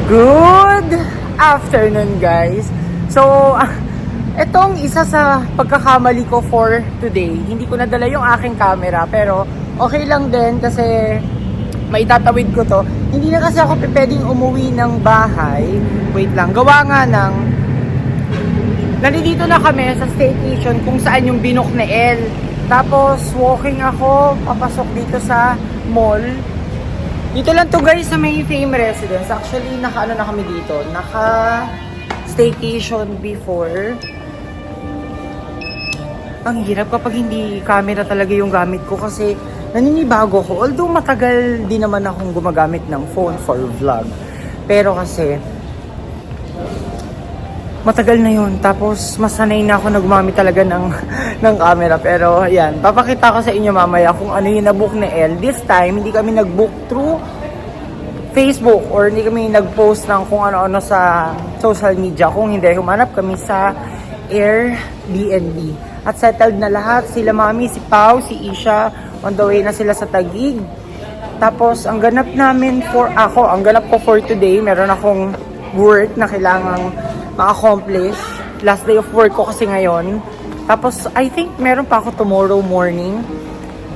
Good afternoon, guys. So, itong isa sa pagkakamali ko for today. Hindi ko nadala yung aking camera, pero okay lang din kasi maitatawid ko to. Hindi na kasi ako pwedeng umuwi ng bahay. Wait lang, gawa nga ng nandito na kami sa staycation kung saan yung Binook na L. Tapos, walking ako, papasok dito sa mall. Dito lang to guys sa may Fame Residence. Actually, naka-ano na kami dito. Naka-staycation before. Ang hirap kapag hindi camera talaga yung gamit ko kasi naninibago ko. Although matagal din naman akong gumagamit ng phone for vlog. Pero kasi, matagal na yun. Tapos, masanay na ako na gumamit talaga ng camera. Pero, ayan. Papakita ko sa inyo mamaya kung ano yung nabook ni Elle. This time, hindi kami nag-book through Facebook or hindi kami nag-post ng kung ano-ano sa social media. Kung hindi, humanap kami sa Airbnb. At settled na lahat. Sila Mami, si Pao, si Isha. On the way na sila sa Taguig. Tapos, ang ganap namin ang ganap ko for today, meron akong work na kailangang ma-accomplish. Last day of work ko kasi ngayon. Tapos, I think meron pa ako tomorrow morning.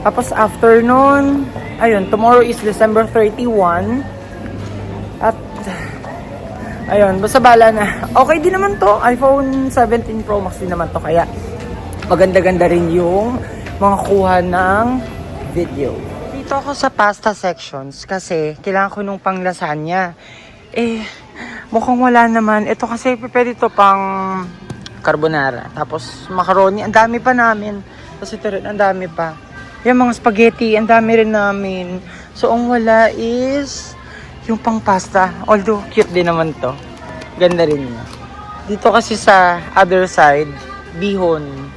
Tapos, afternoon, ayun, tomorrow is December 31. At, ayun, basta bala na. Okay din naman to. iPhone 17 Pro Max din naman to. Kaya, maganda-ganda rin yung mga kuha ng video. Dito ako sa pasta sections kasi kailangan ko nung pang lasagna. Mukhang wala naman. Ito kasi pwede ito pang carbonara. Tapos macaroni, ang dami pa namin. Tapos ito rin, ang dami pa. Yung mga spaghetti, ang dami rin namin. So, ang wala is yung pang pasta. Although, cute din naman to. Ganda rin niya. Dito kasi sa other side, bihon.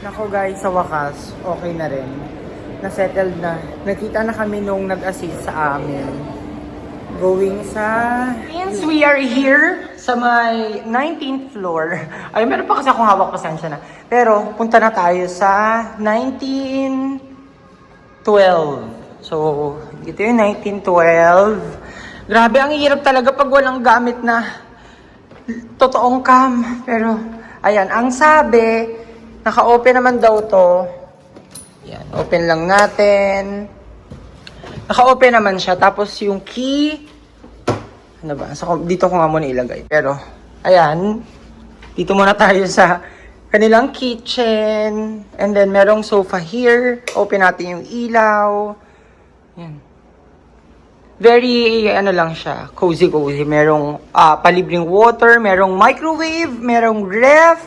Nako guys, sa wakas, okay na rin. Nasettled na. Nakita na kami nung nag-assist sa amin. Going sa... Since we are here sa my 19th floor. Ay, meron pa kasi akong hawak, pasensya na. Pero, punta na tayo sa 1912. So, ito yung 1912. Grabe, ang hirap talaga pag walang gamit na totoong cam. Pero, ayan, ang sabi, naka-open naman daw to. Yan, open lang natin. Naka-open naman siya. Tapos yung key, ano ba? So, dito ko nga muna ilagay. Pero, ayan. Dito muna tayo sa kanilang kitchen. And then, merong sofa here. Open natin yung ilaw. Yan. Very, ano lang siya, cozy-cozy. Merong palibreng water. Merong microwave. Merong ref.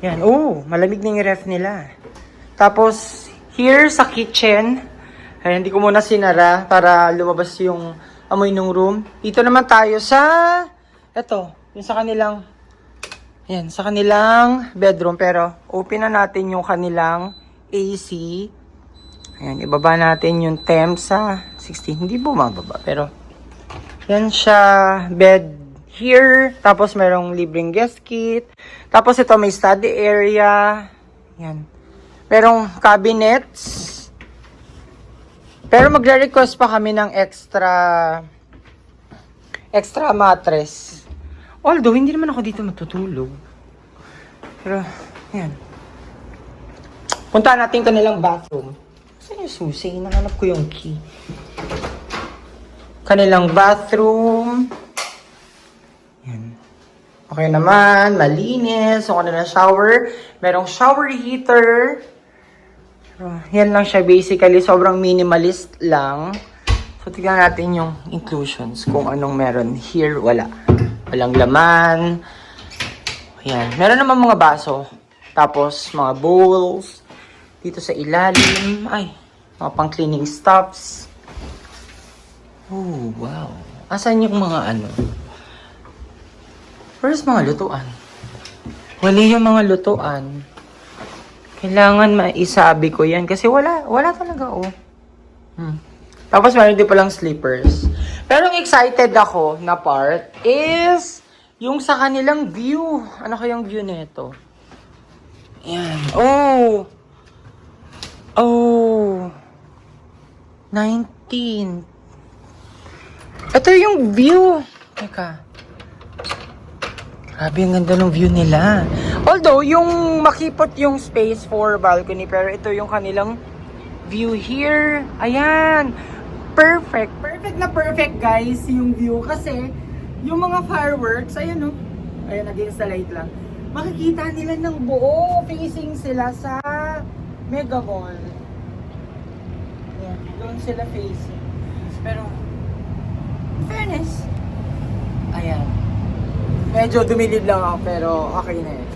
Yan. Oh, malamig na yung ref nila. Tapos, here sa kitchen, ay, hindi ko muna sinara para lumabas yung amoy ng room. Dito naman tayo sa, eto, yung sa kanilang, ayan, sa kanilang bedroom. Pero, open na natin yung kanilang AC. Ayan, ibaba natin yung temp sa 16. Hindi bumababa, pero, yan siya, bed here. Tapos, merong libreng guest kit. Tapos, ito, may study area. Yan. Merong cabinets. Pero magre-request pa kami ng extra mattress. Although, hindi naman ako dito matutulog. Pero, yan. Punta natin kanilang bathroom. Saan yung susi? Nahanap ko yung key. Kanilang bathroom. Yan. Okay naman. Malinis. So, kanilang shower. Merong shower heater. Yan lang siya basically, sobrang minimalist lang. So, tignan natin yung inclusions, kung anong meron. Here, wala. Walang laman. Ayan. Meron naman mga baso. Tapos, mga bowls. Dito sa ilalim. Ay, mga pang cleaning stops. Oh, wow. Asan yung mga ano? Where's mga lutuan? Wala yung mga lutuan. Kailangan maisabi ko yan kasi wala talaga, oh. Tapos meron din palang slippers. Pero ang excited ako na part is yung sa kanilang view. Ano kayang view nito? Yan. Oh. 19. Ito yung view. Teka. Grabe, ang ganda ng view nila. Although, yung makipot yung space for balcony, pero ito yung kanilang view here. Ayan. Perfect. Perfect na perfect, guys, yung view. Kasi, yung mga fireworks, ayan, no? Ayan, nag-installate lang. Makikita nila ng buo. Facing sila sa Mega Mall. Ayan, doon sila facing. Pero, in fairness, ayan. Medyo dumilid lang ako, pero okay na yun.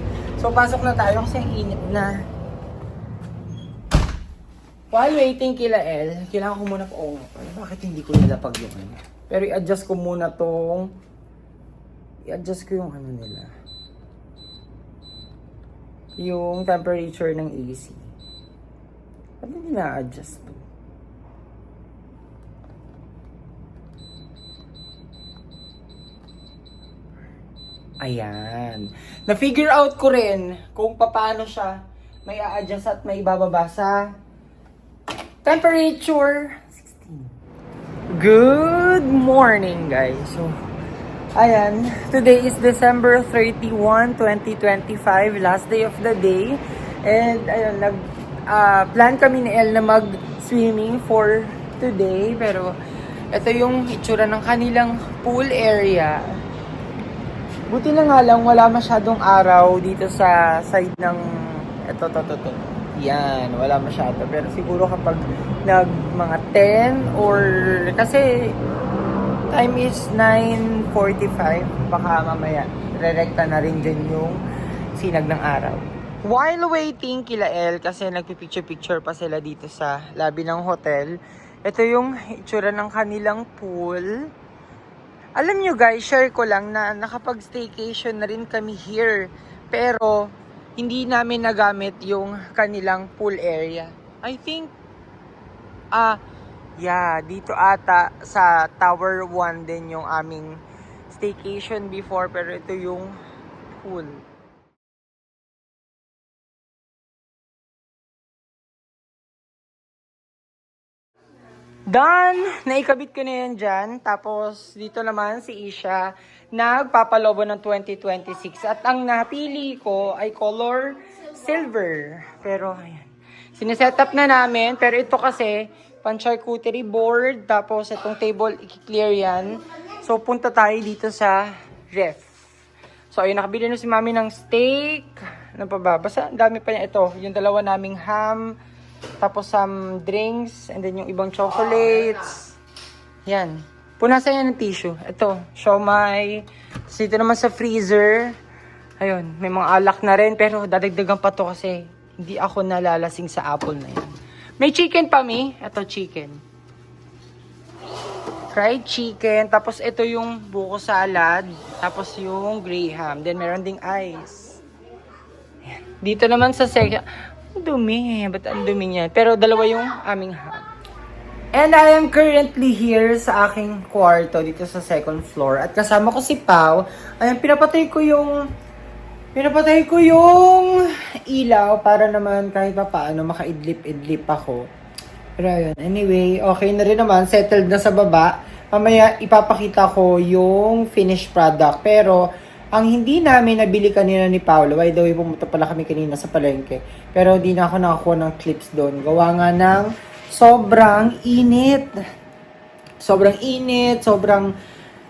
So, pasok na tayo kasi ang init na. While waiting kila El, kailangan ko muna po, bakit hindi ko nilapag yung ano? Pero i-adjust ko muna tong, i-adjust ko yung ano nila. Yung temperature ng AC. Ba't hindi na-adjust to? Ayan. Na-figure out ko rin kung paano siya may a-adjust at may ibababa sa temperature 16. Good morning, guys. So, ayan. Today is December 31, 2025. Last day of the day. And, ayun, plan kami ni El na mag-swimming for today. Pero, ito yung itsura ng kanilang pool area. Buti na nga lang, wala masyadong araw dito sa side ng... Ito. Yan, wala masyado. Pero siguro kapag mga 10 or... Kasi time is 9:45. Baka mamaya, rerekta na rin dyan yung sinag ng araw. While waiting kila El, kasi nagpipicture-picture pa sila dito sa lobby ng hotel. Ito yung itsura ng kanilang pool. Alam nyo guys, share ko lang na nakapag-staycation na rin kami here. Pero, hindi namin nagamit yung kanilang pool area. I think, dito ata sa Tower 1 din yung aming staycation before. Pero ito yung pool. Done! Naikabit ko na yan dyan. Tapos, dito naman si Isha, nagpapalobo ng 2026. At ang napili ko ay color silver. Pero, ayan. Sineset up na namin. Pero ito kasi, pan-charcuterie board. Tapos, itong table, i-clear yan. So, punta tayo dito sa ref. So, ayun, nakabili na si Mami ng steak. Ano pa ba? Basta, dami pa niya. Ito, yung dalawa naming ham. Tapos some drinks, and then yung ibang chocolates. Yan. Punasan yan ng tissue. Ito, siomai. Tapos dito naman sa freezer. Ayun, may mga alak na rin. Pero dadagdagan pa to kasi hindi ako nalalasing sa apple na yan. May chicken pa, Mi. Ito, chicken. Fried chicken. Tapos ito yung buko salad. Tapos yung graham. Then meron ding ice. Yan. Dito naman sa section... Dumi. Ba't ang dumi niya? Pero dalawa yung aming ham. And I am currently here sa aking kwarto dito sa second floor. At kasama ko si Pao. Ayan, pinapatay ko yung ilaw para naman kahit pa paano makaidlip-idlip ako. Pero ayun, anyway, okay na rin naman. Settled na sa baba. Mamaya ipapakita ko yung finished product. Pero ang hindi namin nabili kanina ni Paolo, by the way, pumunta pala kami kanina sa palengke. Pero hindi na ako nakakuha ng clips doon. Gawa nga ng sobrang init. Sobrang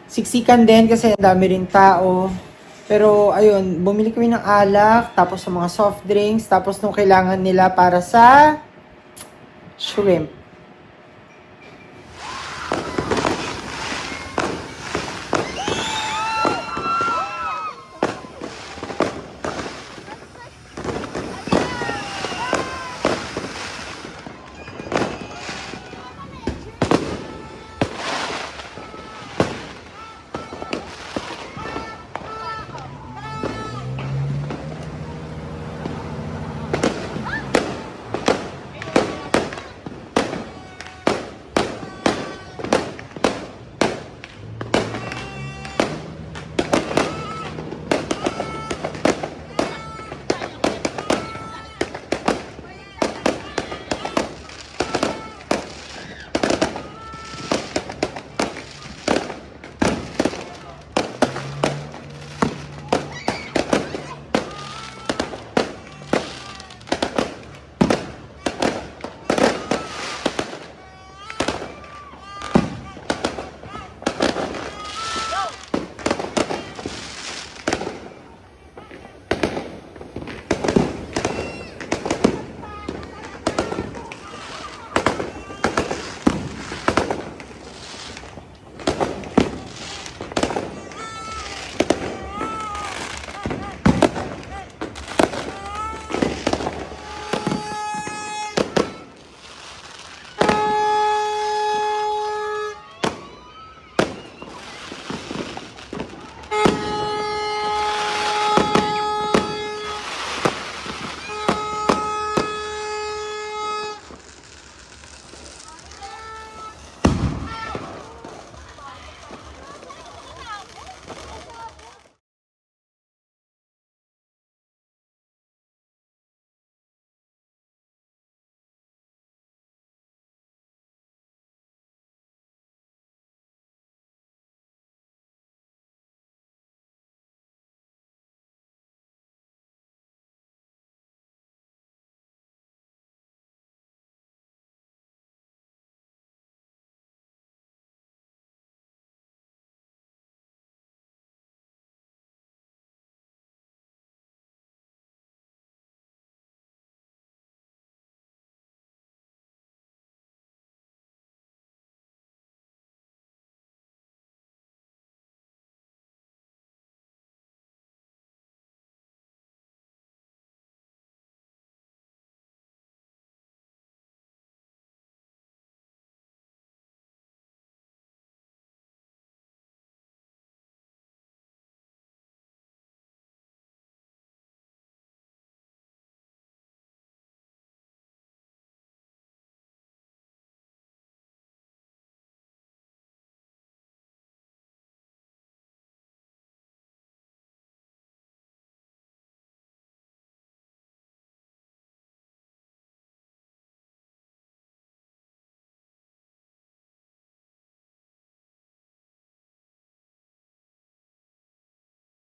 siksikan din kasi ang dami rin tao. Pero ayun, bumili kami ng alak, tapos sa mga soft drinks, tapos nung kailangan nila para sa shrimp.